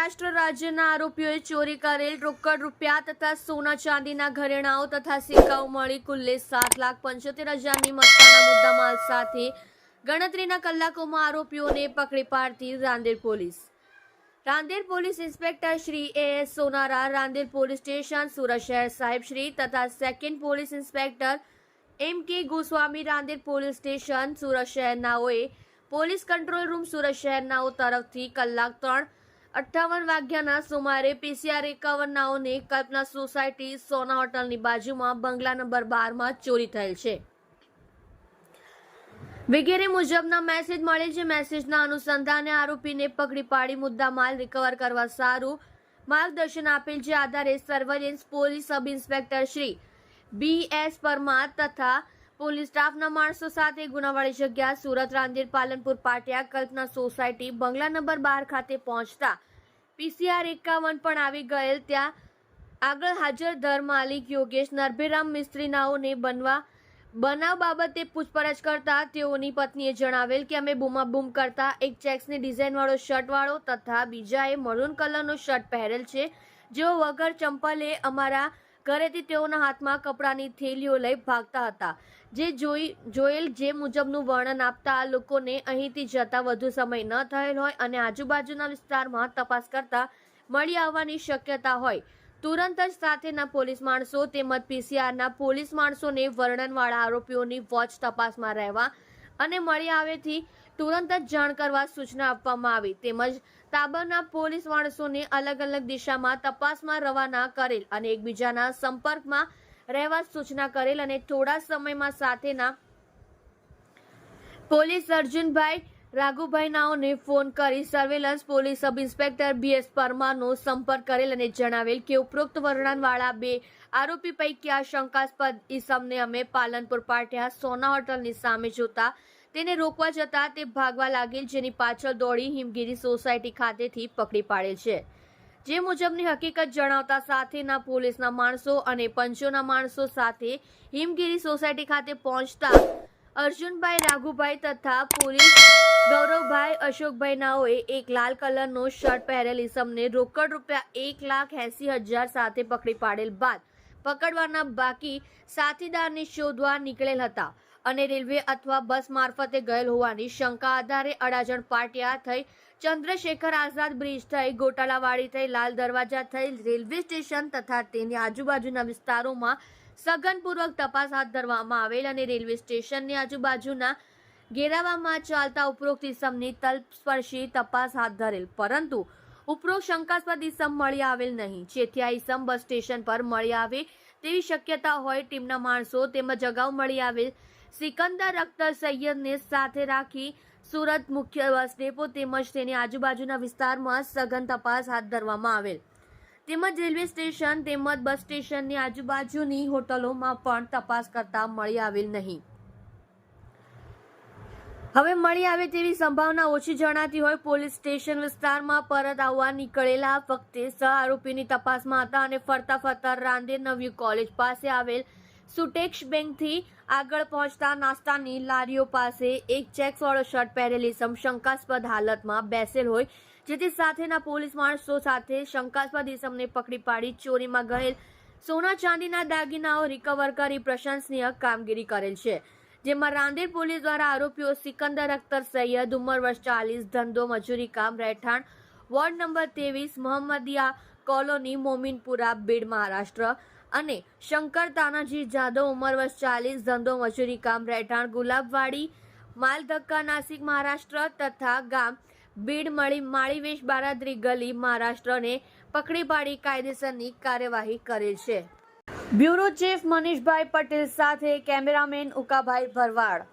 મહારાષ્ટ્ર રાજ્યના આરોપીઓએ ચોરી કરેલ રોકડ રૂપિયા તથા સોના ચાંદીના ઘરેણાઓ તથા સિક્કાઓ મળી કુલ્લે 7,75,000ની મત્તાના મુદ્દામાલ સાથે ગણતરીના કલાકોમાં આરોપીઓને પકડી પાડતી Rander police inspector Shri A.S. Sonara, Rander police station Surat શહેર સાહેબ શ્રી તથા second police inspector M.K. Goswami, Rander police station Surat શહેરનાઓએ પોલીસ કંટ્રોલ રૂમ સુરત શહેરનાઓ તરફથી કલાક 3:58 વાગ્યાના સુમારે PCR 51 નાઓને કલ્પના સોસાયટી સોના હોટલની બાજુમાં બંગલા નંબર 12 માં ચોરી થયેલ છે વગેરે મુજબના મેસેજ મળે છે। મેસેજના અનુસંધાને આરોપીને પકડી પાડી મુદ્દામાલ રિકવર કરવા સારું માર્ગદર્શન આપેલ, જે આધારે surveillance police sub inspector Shri B.S. Parmar તથા પોલીસ સ્ટાફના માણસો સાથે ગુનાવાળી જગ્યા સુરત રાંદેર પાલનપુર પાટિયા કલ્પના સોસાયટી બંગલા નંબર 12 ખાતે પહોંચતા PCR 51 પણ આવી ગયેલ। ત્યાં આગળ હાજર ઘર માલિક યોગેશ નરભેરામ મિસ્ત્રી નાઓને બનાવ બાબતે પૂછપરછ કરતા તેઓની પત્નીએ જણાવેલ કે અમે બૂમાબૂમ કરતા એક ચેક્સની ડિઝાઇનવાળો શર્ટવાળો તથા બીજાએ મરૂન કલરનો શર્ટ પહેરેલ છે, જેઓ વગર ચંપલે અમારા ઘરેથી તેઓના હાથમાં કપડાની થેલીઓ લઈ ભાગતા હતા, જે જોયેલ જે મુજબનું વર્ણન આપતા આ લોકોને અહીંથી જતા વધુ સમય ન થયેલ હોય અને આજુબાજુના વિસ્તારમાં તપાસ કરતા મળી આવવાની શક્યતા હોય તુરંત જ સાથેના પોલીસ માણસો તેમજ PCRના પોલીસ માણસોને વર્ણનવાળા આરોપીઓની વોચ તપાસમાં રહેવા અને મળી આવેથી તુરંત જ જાણ કરવા સૂચના આપવામાં આવી, તેમજ તાબાના પોલીસ માણસોને અલગ અલગ દિશામાં તપાસમાં રવાના કરેલ અને એકબીજાના સંપર્કમાં રહેવા સૂચના કરેલ અને થોડા સમયમાં સાથેના પોલીસ અર્જુનભાઈ રાઘુભાઈ નાઓને ફોન કરી surveillance police sub inspector B.S. પરમારનો સંપર્ક કરેલ અને જણાવેલ કે ઉપરોક્ત વર્ણનવાળા 2 આરોપી પૈકી આ શંકાસ્પદ ઈસમને અમે પાલનપુર પાટિયા સોના હોટલની સામે જોતા તેને રોકવા જતા તે ભાગવા લાગેલ, જેની પાછળ દોડી હિમગીરી સોસાયટી ખાતેથી પકડી પાડેલ છે। જે મુજબની હકીકત જણાવતા સાથેના પોલીસના માણસો અને પંચોના માણસો સાથે હિમગીરી સોસાયટી ખાતે પહોંચતા અર્જુનભાઈ રાઘુભાઈ તથા પોલીસ ગૌરવભાઈ અશોકભાઈ નાઓએ એક લાલ કલરનો શર્ટ પહેરેલ ઈસમને રોકડ રૂપિયા 1,80,000 સાથે પકડી પાડેલ બાદ પકડવાના બાકી સાથીદારને શોધવા નીકળેલ હતા અને રેલવે અથવા બસ મારફતે ગયેલ હોવાની શંકા આધારે અડાજણ પાટિયા થઈ ચંદ્રશેખર આઝાદ બ્રિજ થઈ ગોટાલાવાડી થઈ લાલ દરવાજા થઈ રેલવે સ્ટેશન તથા તેની આજુબાજુના વિસ્તારોમાં સઘનપૂર્વક તપાસ હાથ ધરવામાં આવેલ અને રેલવે સ્ટેશનની આજુબાજુના ઘેરાવામાં ચાલતા ઉપરોક્ત ઈસમની તલસ્પર્શી તપાસ હાથ ધરેલ, પરંતુ ઉપરોક્ત શંકાસ્પદ ઈસમ મળી આવેલ નહીં, જેથી આ ઈસમ બસ સ્ટેશન પર મળી આવે તેવી શક્યતા હોય ટીમના માણસો તેમજ અગાઉ મળી આવેલ સિકંદર અખ્તર સૈયદને સાથે રાખી સુરત મુખ્ય બસ ડેપો તેમજ તેની આજુબાજુના વિસ્તારમાં સઘન તપાસ હાથ ધરવામાં આવેલ, તેમજ રેલવે સ્ટેશન તેમજ બસ સ્ટેશનની આજુબાજુની હોટલોમાં પણ તપાસ કરતા મળી આવેલ નહીં। હવે મળી આવે તેવી સંભાવના ઓછી જણાતી હોય પોલીસ સ્ટેશન વિસ્તારમાં પરત આવવા નીકળેલા વખતે સહ આરોપીની તપાસમાં હતા અને ફરતા ફરતા રાંદેર નવી કોલેજ પાસે આવેલ સુટેક્સ બેંકથી આગળ પહોંચતા નાસ્તાની લારીઓ પાસે એક ચેક્સવાળો શર્ટ પહેરેલી શંકાસ્પદ હાલતમાં બેસેલ હોય, જેથી સાથેના પોલીસ માણસો સાથે શંકાસ્પદ ઈસમને પકડી પાડી ચોરીમાં ગયેલ સોના ચાંદીના દાગીનાઓ રિકવર કરી પ્રશંસનીય કામગીરી કરેલ છે, જેમાં રાંદેર પોલીસ દ્વારા આરોપીઓ સિકંદર અખ્તર સૈયદ ઉંમર વર્ષ 40, ધંધો મજૂરી કામ, રહેઠાણ ward number 23 Mohammadiya colony Mominpura Beed Maharashtra અને શંકર તાનાજી જાદવ ઉંમર વર્ષ 40, ધંધો મજૂરી કામ, રહેઠાણ ગુલાબવાડી માલધક્કા નાસિક મહારાષ્ટ્ર તથા ગામ બીડ માળીવેશ બારાદરી ગલી મહારાષ્ટ્રને પકડી પાડી કાયદેસરની કાર્યવાહી કરેલ છે। બ્યુરો ચીફ મનીષભાઈ પટેલ સાથે કેમેરામેન ઉકાભાઈ ભરવાડ।